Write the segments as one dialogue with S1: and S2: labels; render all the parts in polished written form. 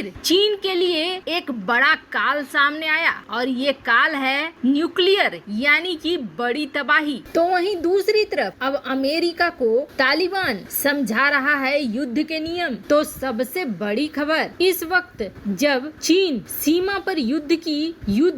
S1: फिर चीन के लिए एक बड़ा काल सामने आया और ये काल है न्यूक्लियर यानी कि बड़ी तबाही। तो वहीं दूसरी तरफ अब अमेरिका को तालिबान समझा रहा है युद्ध के नियम। तो सबसे बड़ी खबर इस वक्त जब चीन सीमा पर युद्ध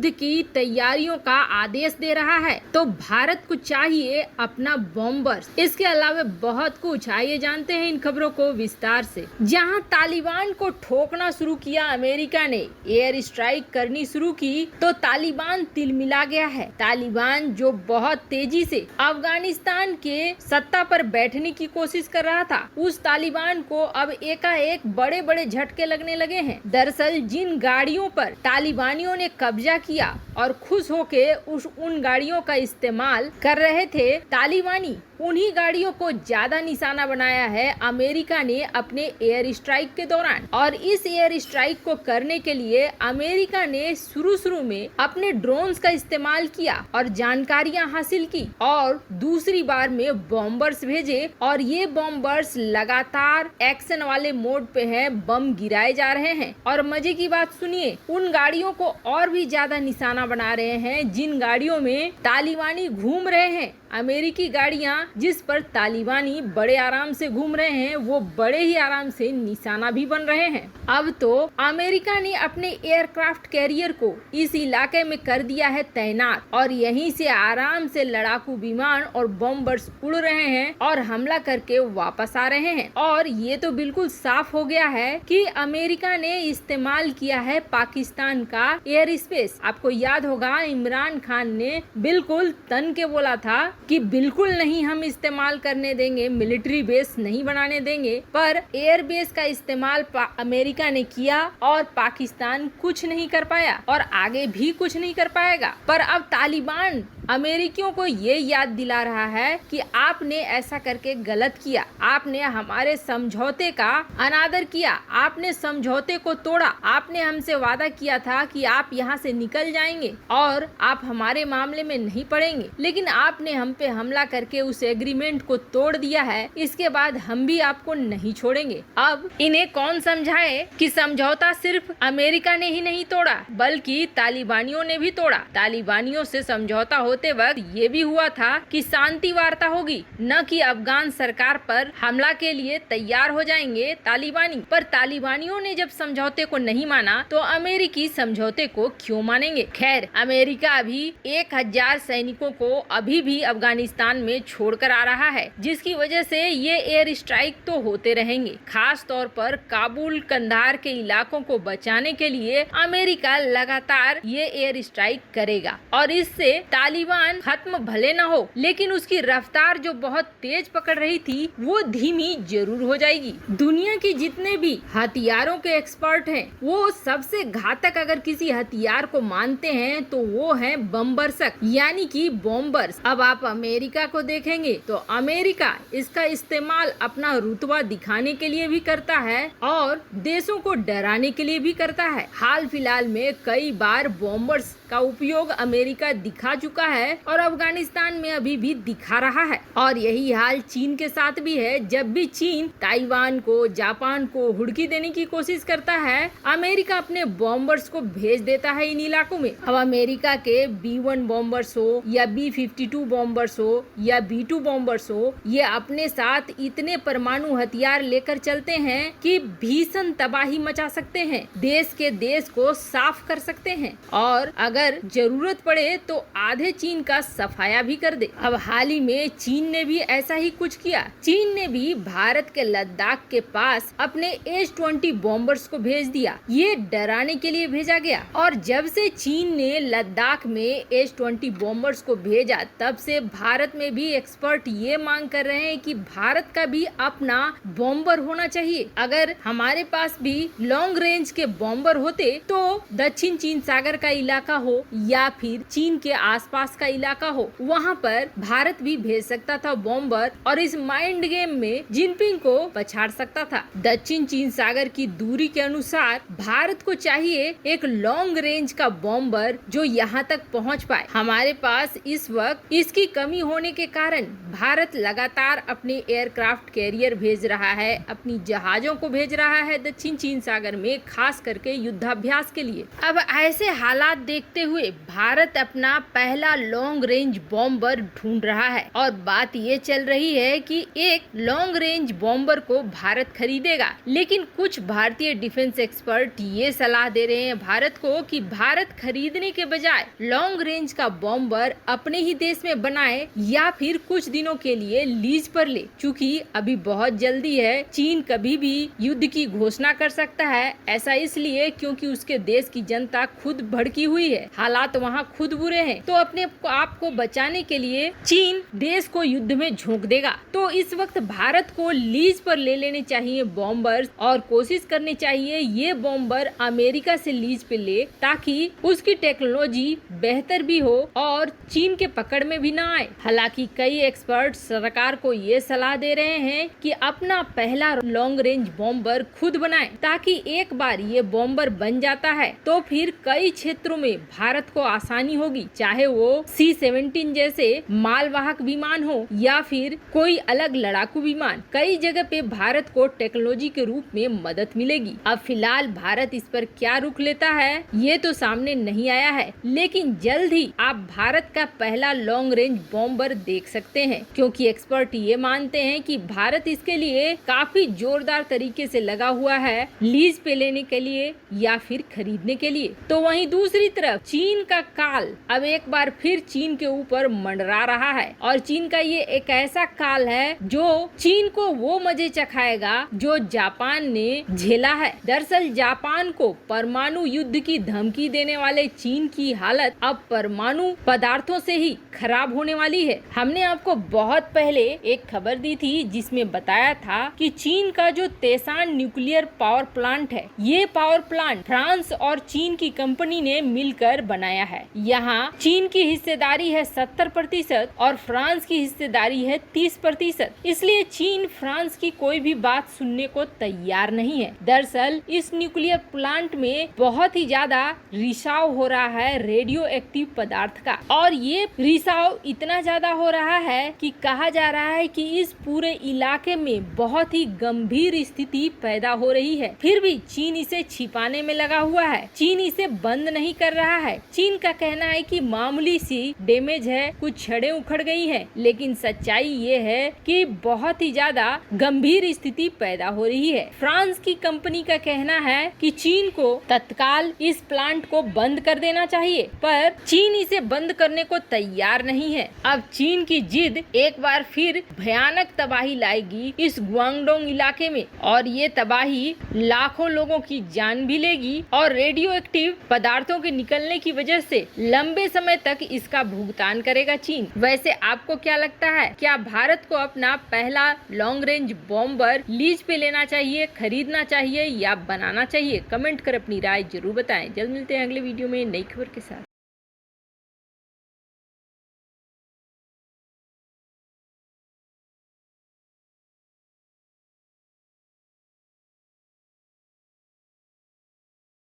S1: की तैयारियों का आदेश दे रहा है तो भारत को चाहिए अपना बॉम्बर्स। इसके अलावा बहुत कुछ, आइए जानते हैं इन खबरों को विस्तार से। जहां तालिबान को ठोकना शुरू किया अमेरिका ने, एयर स्ट्राइक करनी शुरू की तो तालिबान तिलमिला गया है। तालिबान जो बहुत तेजी से अफगानिस्तान के सत्ता पर बैठने की कोशिश कर रहा था, उस तालिबान को अब एकाएक बड़े बड़े झटके लगने लगे हैं। दरअसल जिन गाड़ियों पर तालिबानियों ने कब्जा किया और खुश होके उन गाड़ियों का इस्तेमाल कर रहे थे तालिबानी, उन्हीं गाड़ियों को ज्यादा निशाना बनाया है अमेरिका ने अपने एयर स्ट्राइक के दौरान। और इस एयर स्ट्राइक को करने के लिए अमेरिका ने शुरू में अपने ड्रोन्स का इस्तेमाल किया और जानकारियां हासिल की और दूसरी बार में बॉम्बर्स भेजे और ये बॉम्बर्स लगातार एक्शन वाले मोड पे हैं, बम गिराए जा रहे हैं। और मजे की बात सुनिए, उन गाड़ियों को और भी ज्यादा निशाना बना रहे हैं जिन गाड़ियों में तालिबानी घूम रहे हैं। अमेरिकी गाड़ियां जिस पर तालिबानी बड़े आराम से घूम रहे हैं वो बड़े ही आराम से निशाना भी बन रहे हैं। अब तो अमेरिका ने अपने एयरक्राफ्ट कैरियर को इस इलाके में कर दिया है तैनात और यहीं से आराम से लड़ाकू विमान और बॉम्बर्स उड़ रहे हैं और हमला करके वापस आ रहे हैं। और ये तो बिल्कुल साफ हो गया है कि अमेरिका ने इस्तेमाल किया है पाकिस्तान का एयर स्पेस। आपको याद होगा इमरान खान ने बिल्कुल तन के बोला था कि बिल्कुल नहीं हम इस्तेमाल करने देंगे, मिलिट्री बेस नहीं बनाने देंगे, पर एयर बेस का इस्तेमाल अमेरिका ने किया और पाकिस्तान कुछ नहीं कर पाया और आगे भी कुछ नहीं कर पाएगा। पर अब तालिबान अमेरिकियों को ये याद दिला रहा है कि आपने ऐसा करके गलत किया, आपने हमारे समझौते का अनादर किया, आपने समझौते को तोड़ा, आपने हमसे वादा किया था कि आप यहाँ से निकल जाएंगे और आप हमारे मामले में नहीं पड़ेंगे, लेकिन आपने हम पे हमला करके उस एग्रीमेंट को तोड़ दिया है। इसके बाद हम भी आपको नहीं छोड़ेंगे। अब इन्हें कौन समझाए कि समझौता सिर्फ अमेरिका ने ही नहीं तोड़ा बल्कि तालिबानियों ने भी तोड़ा। तालिबानियों से समझौता होते वक्त ये भी हुआ था कि शांति वार्ता होगी, न कि अफगान सरकार पर हमला के लिए तैयार हो जाएंगे तालिबानी। पर तालिबानियों ने जब समझौते को नहीं माना तो अमेरिकी समझौते को क्यों मानेंगे। खैर, अमेरिका अभी 1000 सैनिकों को अभी भी अफगानिस्तान में छोड़कर आ रहा है, जिसकी वजह से ये एयर स्ट्राइक तो होते रहेंगे। खास तौर पर काबुल कंधार के इलाकों को बचाने के लिए अमेरिका लगातार ये एयर स्ट्राइक करेगा और इससे तालिबान खत्म भले न हो, लेकिन उसकी रफ्तार जो बहुत तेज पकड़ रही थी वो धीमी जरूर हो जाएगी। दुनिया की जितने भी हथियारों के एक्सपर्ट हैं वो सबसे घातक अगर किसी हथियार को मानते हैं तो वो है बमबर्सक यानी कि बॉम्बर्स। अब आप अमेरिका को देखेंगे तो अमेरिका इसका इस्तेमाल अपना रुतबा दिखाने के लिए भी करता है और देशों को डराने के लिए भी करता है। हाल फिलहाल में कई बार बॉम्बर्स का उपयोग अमेरिका दिखा चुका है और अफगानिस्तान में अभी भी दिखा रहा है। और यही हाल चीन के साथ भी है। जब भी चीन ताइवान को, जापान को हुड़की देने की कोशिश करता है, अमेरिका अपने बॉम्बर्स को भेज देता है इन इलाकों में। अब अमेरिका के B-1 बॉम्बर्स हो या B-52 बॉम्बर्स हो या B-2 बॉम्बर्स हो, ये अपने साथ इतने परमाणु हथियार लेकर चलते हैं कि भीषण तबाही मचा सकते हैं, देश को साफ कर सकते हैं और अगर जरूरत पड़े तो आधे चीन का सफाया भी कर दे। अब हाल ही में चीन ने भी ऐसा ही कुछ किया। चीन ने भी भारत के लद्दाख के पास अपने H-20 बॉम्बर्स को भेज दिया। ये डराने के लिए भेजा गया और जब से चीन ने लद्दाख में H-20 बॉम्बर्स को भेजा तब से भारत में भी एक्सपर्ट ये मांग कर रहे हैं कि भारत का भी अपना बॉम्बर होना चाहिए। अगर हमारे पास भी लॉन्ग रेंज के बॉम्बर होते तो दक्षिण चीन सागर का इलाका हो या फिर चीन के आसपास आसपास का इलाका हो, वहाँ पर भारत भी भेज सकता था बॉम्बर और इस माइंड गेम में जिनपिंग को पछाड़ सकता था। दक्षिण चीन सागर की दूरी के अनुसार भारत को चाहिए एक लॉन्ग रेंज का बॉम्बर जो यहाँ तक पहुँच पाए। हमारे पास इस वक्त इसकी कमी होने के कारण भारत लगातार अपने एयरक्राफ्ट कैरियर भेज रहा है, अपनी जहाजों को भेज रहा है दक्षिण चीन सागर में, खास करके युद्धाभ्यास के लिए। अब ऐसे हालात देखते हुए भारत अपना पहला लॉन्ग रेंज बॉम्बर ढूंढ रहा है और बात ये चल रही है कि एक लॉन्ग रेंज बॉम्बर को भारत खरीदेगा। लेकिन कुछ भारतीय डिफेंस एक्सपर्ट ये सलाह दे रहे हैं भारत को कि भारत खरीदने के बजाय लॉन्ग रेंज का बॉम्बर अपने ही देश में बनाए या फिर कुछ दिनों के लिए लीज पर ले, क्योंकि अभी बहुत जल्दी है। चीन कभी भी युद्ध की घोषणा कर सकता है, ऐसा इसलिए क्योंकि उसके देश की जनता खुद भड़की हुई है, हालात वहाँ खुद बुरे हैं। तो अपने आप को बचाने के लिए चीन देश को युद्ध में झोंक देगा। तो इस वक्त भारत को लीज पर ले लेने चाहिए बॉम्बर्स और कोशिश करनी चाहिए ये बॉम्बर अमेरिका से लीज पे ले, ताकि उसकी टेक्नोलॉजी बेहतर भी हो और चीन के पकड़ में भी ना आए। हालांकि कई एक्सपर्ट सरकार को ये सलाह दे रहे हैं कि अपना पहला लॉन्ग रेंज बॉम्बर खुद बनाएं, ताकि एक बार ये बॉम्बर बन जाता है तो फिर कई क्षेत्रों में भारत को आसानी होगी, चाहे वो C-17 जैसे मालवाहक विमान हो या फिर कोई अलग लड़ाकू विमान। कई जगह पे भारत को टेक्नोलॉजी के रूप में मदद मिलेगी। अब फिलहाल भारत इस पर क्या रुख लेता है ये तो सामने नहीं आया है, लेकिन जल्द ही आप भारत का पहला लॉन्ग रेंज बॉम्बर देख सकते हैं, क्योंकि एक्सपर्ट ये मानते हैं कि भारत इसके लिए काफी जोरदार तरीके से लगा हुआ है, लीज पे लेने के लिए या फिर खरीदने के लिए। तो वहीं दूसरी तरफ चीन का काल अब एक बार फिर चीन के ऊपर मंडरा रहा है और चीन का ये एक ऐसा काल है जो चीन को वो मजे चखाएगा जो जापान ने झेला है। दरअसल जापान को परमाणु युद्ध की धमकी देने वाले चीन की हालत अब परमाणु पदार्थों से ही खराब होने वाली है। हमने आपको बहुत पहले एक खबर दी थी जिसमें बताया था कि चीन का जो तेसान न्यूक्लियर पावर प्लांट है, ये पावर प्लांट फ्रांस और चीन की कंपनी ने मिलकर बनाया है। यहाँ चीन की हिस्सेदारी है 70% और फ्रांस की हिस्सेदारी है 30%। इसलिए चीन फ्रांस की कोई भी बात सुनने को तैयार नहीं है। दरअसल इस न्यूक्लियर प्लांट में बहुत ही ज्यादा रिसाव हो रहा है रेडियो एक्टिव पदार्थ का, और ये रिसाव इतना ज्यादा हो रहा है कि कहा जा रहा है कि इस पूरे इलाके में बहुत ही गंभीर स्थिति पैदा हो रही है। फिर भी चीन इसे छिपाने में लगा हुआ है, चीन इसे बंद नहीं कर रहा है। चीन का कहना है कि मामूली सी डैमेज है, कुछ छड़ें उखड़ गई हैं, लेकिन सच्चाई ये है कि बहुत ही ज्यादा गंभीर स्थिति पैदा हो रही है। फ्रांस की कंपनी का कहना है कि चीन को तत्काल इस प्लांट को बंद कर देना चाहिए, पर चीन इसे बंद करने को तैयार नहीं है। अब चीन की जिद एक बार फिर भयानक तबाही लाएगी इस ग्वांगडोंग इलाके में, और ये तबाही लाखों लोगों की जान भी लेगी और रेडियो एक्टिव पदार्थों के निकलने की वजह से लंबे समय तक इसका भुगतान करेगा चीन। वैसे आपको क्या लगता है, क्या भारत को अपना पहला लॉन्ग रेंज बॉम्बर लीज पे लेना चाहिए, खरीदना चाहिए या बनाना चाहिए? कमेंट कर अपनी राय जरूर बताएं। जल्द मिलते हैं अगले वीडियो में नई खबर के साथ।